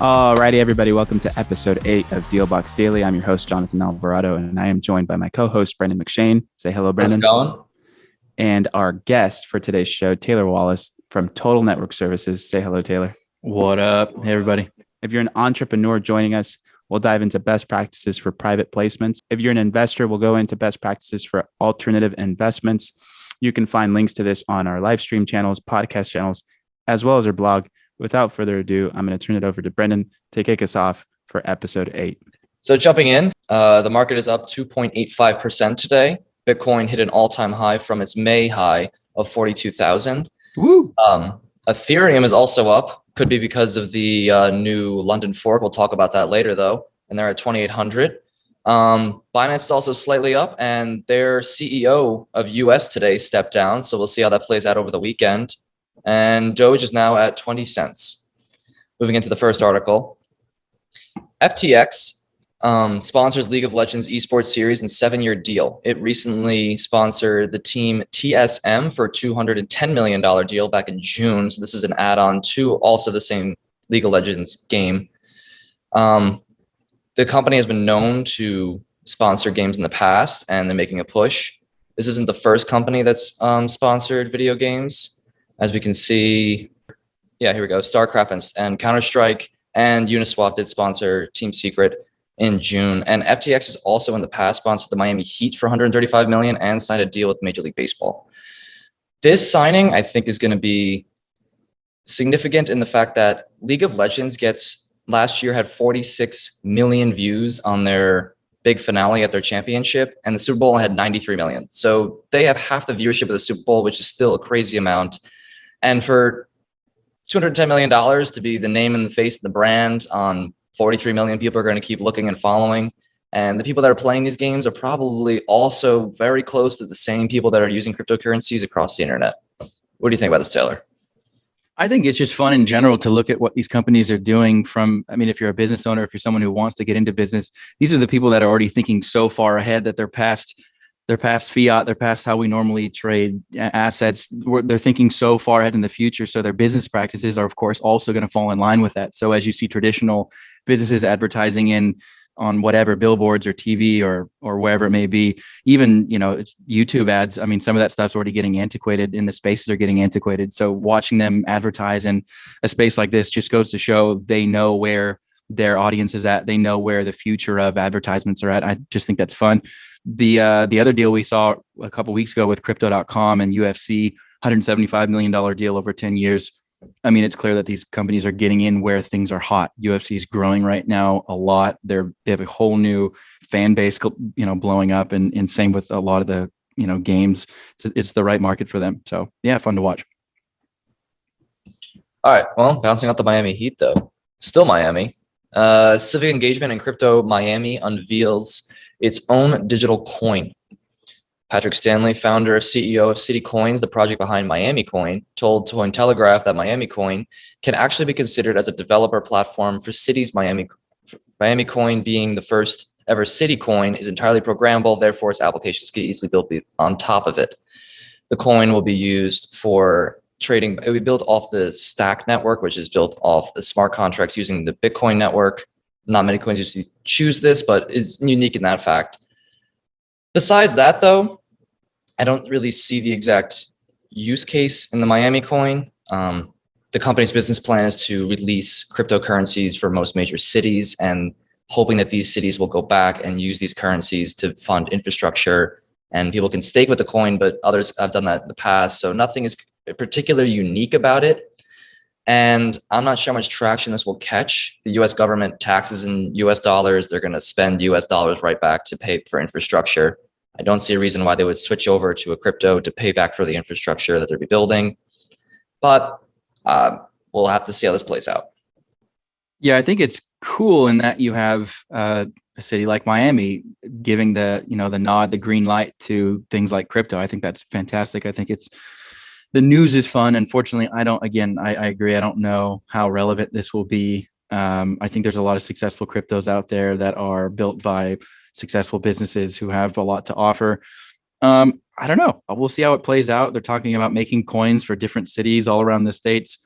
Alrighty, everybody, welcome to episode 8 of Dealbox Daily. I'm your host, Jonathan Alvarado, and I am joined by my co-host, Brendan McShane. Say hello, Brendan. How's it going? And our guest for today's show, Taylor Wallace from Total Network Services. Say hello, Taylor. What up? Hey, everybody. If you're an entrepreneur joining us, we'll dive into best practices for private placements. If you're an investor, we'll go into best practices for alternative investments. You can find links to this on our live stream channels, podcast channels, as well as our blog. Without further ado, I'm going to turn it over to Brendan to kick us off for episode 8. So jumping in, the market is up 2.85% today. Bitcoin hit an all-time high from its May high of 42,000. Woo! Ethereum is also up. Could be because of the new London fork. We'll talk about that later, though. And they're at 2,800. Binance is also slightly up, and their CEO of US today stepped down. So we'll see how that plays out over the weekend. And Doge is now at 20 cents. Moving into the first article. FTX sponsors League of Legends esports series in 7-year deal. It recently sponsored the team TSM for a $210 million deal back in June. So this is an add-on to also the same League of Legends game. The company has been known to sponsor games in the past, and they're making a push. This isn't the first company that's sponsored video games. As we can see, yeah, here we go. StarCraft and Counter-Strike and Uniswap did sponsor Team Secret in June. And FTX has also in the past sponsored the Miami Heat for $135 million and signed a deal with Major League Baseball. This signing, I think, is going to be significant in the fact that League of Legends last year had 46 million views on their big finale at their championship, and the Super Bowl had 93 million. So they have half the viewership of the Super Bowl, which is still a crazy amount. And for $210 million to be the name and the face of the brand on 43 million people are going to keep looking and following. And the people that are playing these games are probably also very close to the same people that are using cryptocurrencies across the internet. What do you think about this, Taylor? I think it's just fun in general to look at what these companies are doing if you're a business owner, if you're someone who wants to get into business, these are the people that are already thinking so far ahead that they're past fiat, they're past how we normally trade assets. They're thinking so far ahead in the future. So their business practices are, of course, also going to fall in line with that. So as you see traditional businesses advertising on whatever billboards or TV or wherever it may be, even, it's YouTube ads. I mean, some of that stuff's already getting antiquated and the spaces are getting antiquated. So watching them advertise in a space like this just goes to show they know where their audience is at. They know where the future of advertisements are at. I just think that's fun. The other deal we saw a couple of weeks ago with crypto.com and UFC, $175 million deal over 10 years. I mean, it's clear that these companies are getting in where things are hot. UFC is growing right now a lot. They have a whole new fan base, blowing up, and same with a lot of the, games. It's the right market for them. So yeah, fun to watch. All right. Well, bouncing out the Miami Heat, though, still Miami. Civic engagement in crypto Miami unveils its own digital coin. Patrick Stanley, founder and CEO of City Coins, the project behind Miami Coin, told Cointelegraph that Miami Coin can actually be considered as a developer platform for cities. Miami Coin, being the first ever city coin, is entirely programmable. Therefore, its applications can easily build on top of it. The coin will be used for trading. It will be built off the Stack network, which is built off the smart contracts using the Bitcoin network. Not many coins usually choose this, but it's unique in that fact. Besides that, though, I don't really see the exact use case in the Miami Coin. The company's business plan is to release cryptocurrencies for most major cities, and hoping that these cities will go back and use these currencies to fund infrastructure, and people can stake with the coin, but others have done that in the past. So nothing is particularly unique about it. And I'm not sure how much traction this will catch. The US government taxes in US dollars. They're going to spend US dollars right back to pay for infrastructure. I don't see a reason why they would switch over to a crypto to pay back for the infrastructure that they're rebuilding. But we'll have to see how this plays out. Yeah, I think it's cool in that you have a city like Miami giving the nod, the green light to things like crypto. I think that's fantastic. I think the news is fun. Unfortunately, I agree. I don't know how relevant this will be. I think there's a lot of successful cryptos out there that are built by successful businesses who have a lot to offer. I don't know. We'll see how it plays out. They're talking about making coins for different cities all around the States.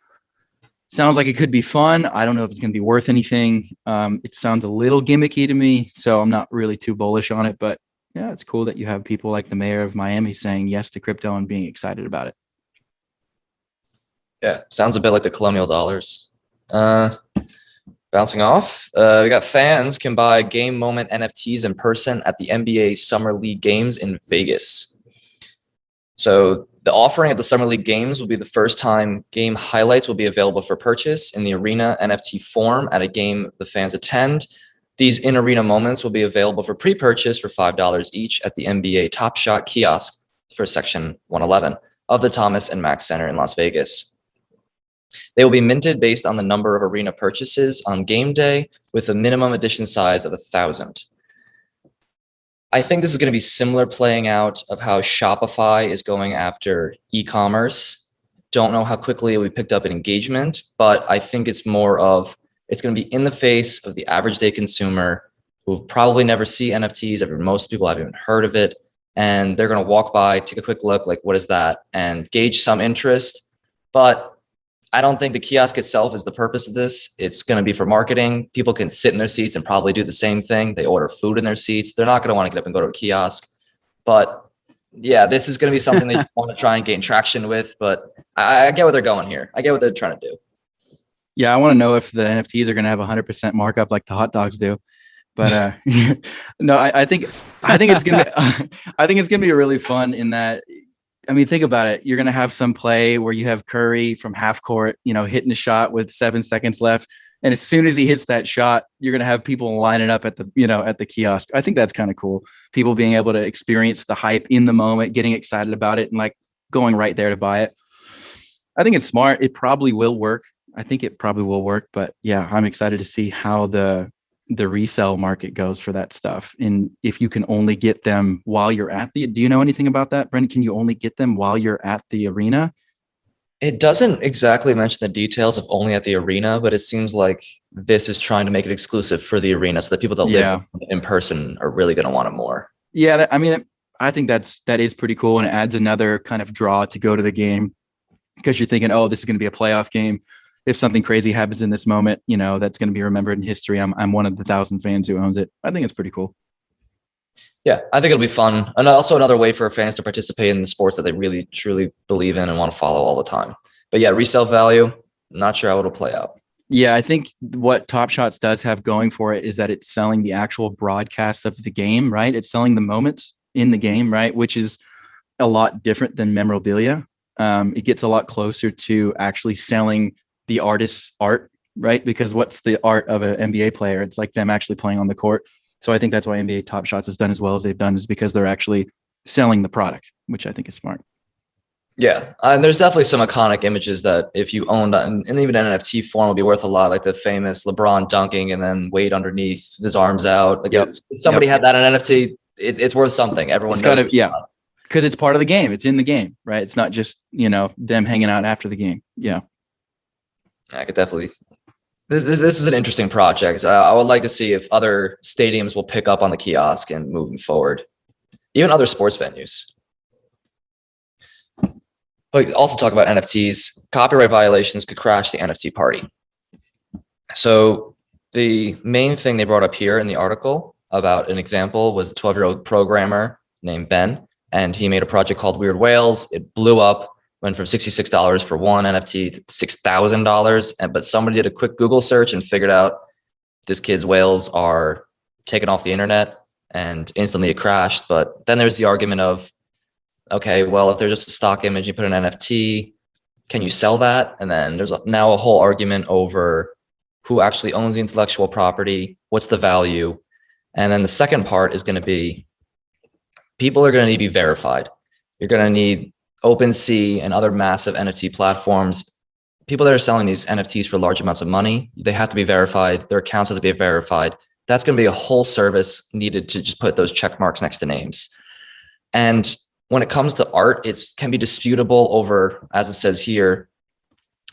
Sounds like it could be fun. I don't know if it's going to be worth anything. It sounds a little gimmicky to me, so I'm not really too bullish on it. But yeah, it's cool that you have people like the mayor of Miami saying yes to crypto and being excited about it. Yeah, sounds a bit like the colonial dollars. Bouncing off, we got fans can buy game moment NFTs in person at the NBA Summer League games in Vegas. So the offering at the Summer League games will be the first time game highlights will be available for purchase in the arena NFT form at a game the fans attend. These in-arena moments will be available for pre-purchase for $5 each at the NBA Top Shot kiosk for Section 111 of the Thomas and Mack Center in Las Vegas. They will be minted based on the number of arena purchases on game day with a minimum edition size of 1,000. I think this is going to be similar playing out of how Shopify is going after e-commerce. Don't know how quickly it will be picked up in engagement, but I think it's more of, it's going to be in the face of the average day consumer who probably never see NFTs. Most people haven't even heard of it. And they're going to walk by, take a quick look, like, what is that? And gauge some interest. But I don't think the kiosk itself is the purpose of this. It's going to be for marketing. People can sit in their seats and probably do the same thing. They order food in their seats. They're not going to want to get up and go to a kiosk. But yeah, this is going to be something they want to try and gain traction with. But I get what they're going here. I get what they're trying to do. Yeah, I want to know if the NFTs are going to have 100% markup like the hot dogs do. But no, I think it's gonna I think it's gonna be really fun in that. I mean, think about it. You're going to have some play where you have Curry from half court, hitting a shot with 7 seconds left. And as soon as he hits that shot, you're going to have people lining up at the kiosk. I think that's kind of cool. People being able to experience the hype in the moment, getting excited about it, and like going right there to buy it. I think it's smart. It probably will work. I think it probably will work. But yeah, I'm excited to see how the resale market goes for that stuff. And if you can only get them while you're at do you know anything about that, Brendan? Can you only get them while you're at the arena? It doesn't exactly mention the details of only at the arena, but it seems like this is trying to make it exclusive for the arena. So the people that live in person are really going to want it more. Yeah. I think that is pretty cool. And it adds another kind of draw to go to the game because you're thinking, oh, this is going to be a playoff game. If something crazy happens in this moment, that's going to be remembered in history. I'm one of the 1,000 fans who owns it. I think it's pretty cool. Yeah, I think it'll be fun. And also another way for fans to participate in the sports that they really, truly believe in and want to follow all the time. But yeah, resale value, not sure how it'll play out. Yeah, I think what Top Shots does have going for it is that it's selling the actual broadcasts of the game, right? It's selling the moments in the game, right? Which is a lot different than memorabilia. It gets a lot closer to actually selling the artist's art, right? Because what's the art of an NBA player? It's like them actually playing on the court. So I think that's why NBA Top Shots has done as well as they've done, is because they're actually selling the product, which I think is smart. Yeah, and there's definitely some iconic images that if you own that, and even an NFT form will be worth a lot, like the famous LeBron dunking and then Wade underneath, his arms out. Like if somebody had that in an NFT, it's worth something. Everyone's got it. Yeah, because it's part of the game. It's in the game, right? It's not just them hanging out after the game. Yeah. I could definitely. This is an interesting project. I would like to see if other stadiums will pick up on the kiosk and moving forward, even other sports venues. But also talk about NFTs. Copyright violations could crash the NFT party. So the main thing they brought up here in the article about an example was a 12-year-old programmer named Ben, and he made a project called Weird Whales. It blew up. Went from $66 for one NFT to $6,000. But somebody did a quick Google search and figured out this kid's whales are taken off the internet, and instantly it crashed. But then there's the argument of, okay, well, if there's just a stock image, you put an NFT, can you sell that? And then there's now a whole argument over who actually owns the intellectual property, what's the value? And then the second part is going to be, people are going to need to be verified. You're going to need OpenSea and other massive NFT platforms. People that are selling these NFTs for large amounts of money, they have to be verified. Their accounts have to be verified. That's going to be a whole service needed to just put those check marks next to names. And when it comes to art, it can be disputable over, as it says here,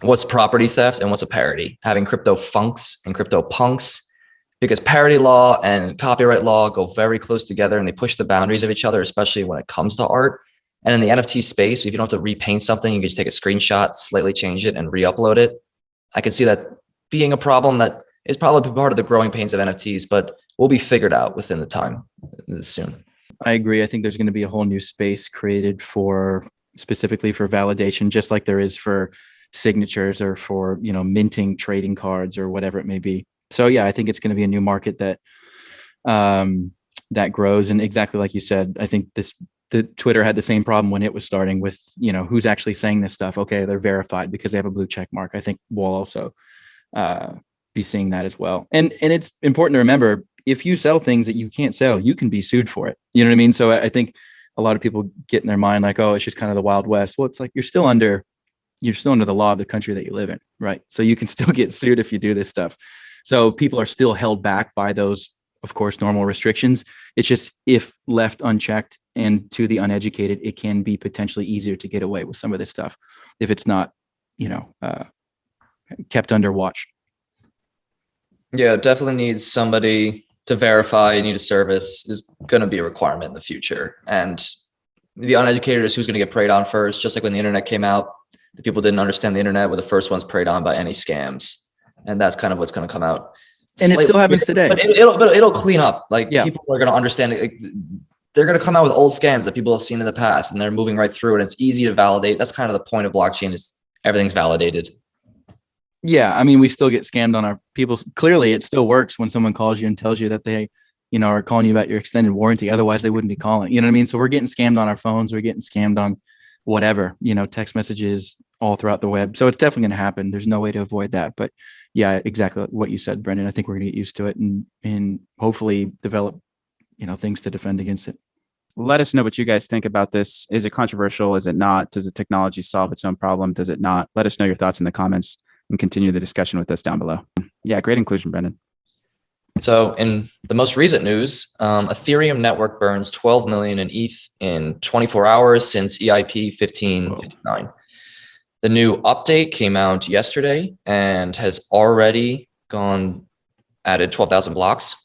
what's property theft and what's a parody. Having crypto funks and crypto punks, because parody law and copyright law go very close together and they push the boundaries of each other, especially when it comes to art. And in the NFT space, if you don't have to repaint something, you can just take a screenshot, slightly change it, and re-upload it. I can see that being a problem that is probably part of the growing pains of NFTs, but will be figured out within the time soon. I agree. I think there's going to be a whole new space created specifically for validation, just like there is for signatures or for, minting trading cards or whatever it may be. So yeah, I think it's going to be a new market that that grows. And exactly like you said, I think the Twitter had the same problem when it was starting with, who's actually saying this stuff. Okay, they're verified because they have a blue check mark. I think we'll also be seeing that as well. And it's important to remember, if you sell things that you can't sell, you can be sued for it. You know what I mean? So I think a lot of people get in their mind like, oh, it's just kind of the Wild West. Well, it's like you're still under the law of the country that you live in, right? So you can still get sued if you do this stuff. So people are still held back by those, of course, normal restrictions. It's just, if left unchecked and to the uneducated, it can be potentially easier to get away with some of this stuff if it's not, kept under watch. Yeah, definitely needs somebody to verify. You need a service is going to be a requirement in the future. And the uneducated is who's going to get preyed on first. Just like when the internet came out, the people didn't understand the internet were the first ones preyed on by any scams. And that's kind of what's going to come out. And it still happens today. But it'll clean up. Like, yeah. People are going to understand it. They're going to come out with old scams that people have seen in the past, and they're moving right through it. It's easy to validate. That's kind of the point of blockchain, is everything's validated. Yeah. I mean, we still get scammed on our people. Clearly it still works when someone calls you and tells you that they, are calling you about your extended warranty. Otherwise they wouldn't be calling, you know what I mean? So we're getting scammed on our phones. We're getting scammed on whatever, text messages all throughout the web. So it's definitely going to happen. There's no way to avoid that. But yeah, exactly what you said, Brendan. I think we're going to get used to it and hopefully develop, things to defend against it. Let us know what you guys think about this. Is it controversial? Is it not? Does the technology solve its own problem? Does it not? Let us know your thoughts in the comments and continue the discussion with us down below. Yeah, great inclusion, Brendan. So in the most recent news, Ethereum network burns 12 million in ETH in 24 hours since EIP 1559. The new update came out yesterday and has already added 12,000 blocks.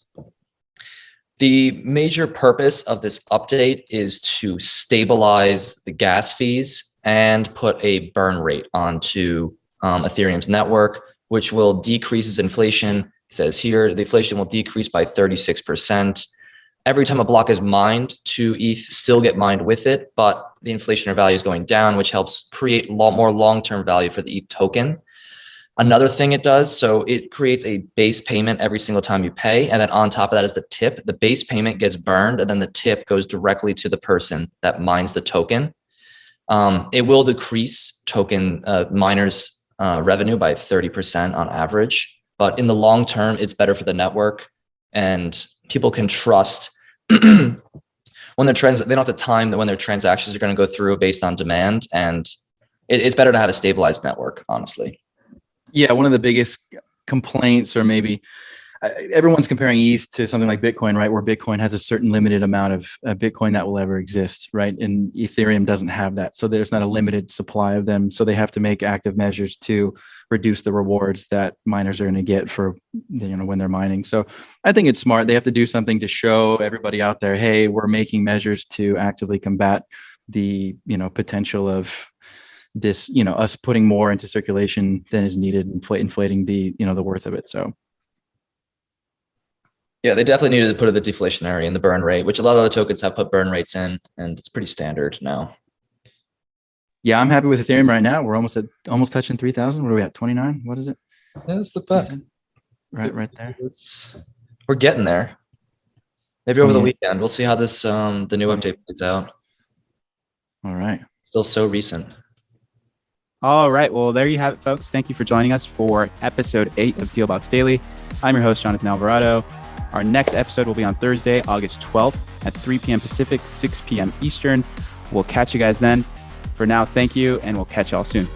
The major purpose of this update is to stabilize the gas fees and put a burn rate onto Ethereum's network, which will decrease inflation. It says here, the inflation will decrease by 36%. Every time a block is mined, 2 ETH still get mined with it, but the inflationary value is going down, which helps create a lot more long-term value for the ETH token. Another thing it does, so it creates a base payment every single time you pay. And then on top of that is the tip. The base payment gets burned, and then the tip goes directly to the person that mines the token. It will decrease token miners' revenue by 30% on average. But in the long term, it's better for the network, and people can trust when they don't have to time that when their transactions are going to go through based on demand. And it's better to have a stabilized network, honestly. Yeah. One of the biggest complaints, or maybe everyone's comparing ETH to something like Bitcoin, right? Where Bitcoin has a certain limited amount of Bitcoin that will ever exist, right? And Ethereum doesn't have that. So there's not a limited supply of them. So they have to make active measures to reduce the rewards that miners are going to get for, when they're mining. So I think it's smart. They have to do something to show everybody out there, hey, we're making measures to actively combat the, potential of this, us putting more into circulation than is needed, inflating the, the worth of it. So. Yeah, they definitely needed to put the deflationary and the burn rate, which a lot of other tokens have put burn rates in, and it's pretty standard now. Yeah, I'm happy with Ethereum right now. We're almost touching 3,000. What are we at? 29? What is it? Yeah, let's look back. Right there. We're getting there. Maybe over the weekend. We'll see how this the new update plays out. All right. Still so recent. All right. Well, there you have it, folks. Thank you for joining us for episode 8 of Dealbox Daily. I'm your host, Jonathan Alvarado. Our next episode will be on Thursday, August 12th at 3 p.m. Pacific, 6 p.m. Eastern. We'll catch you guys then. For now, thank you, and we'll catch y'all soon.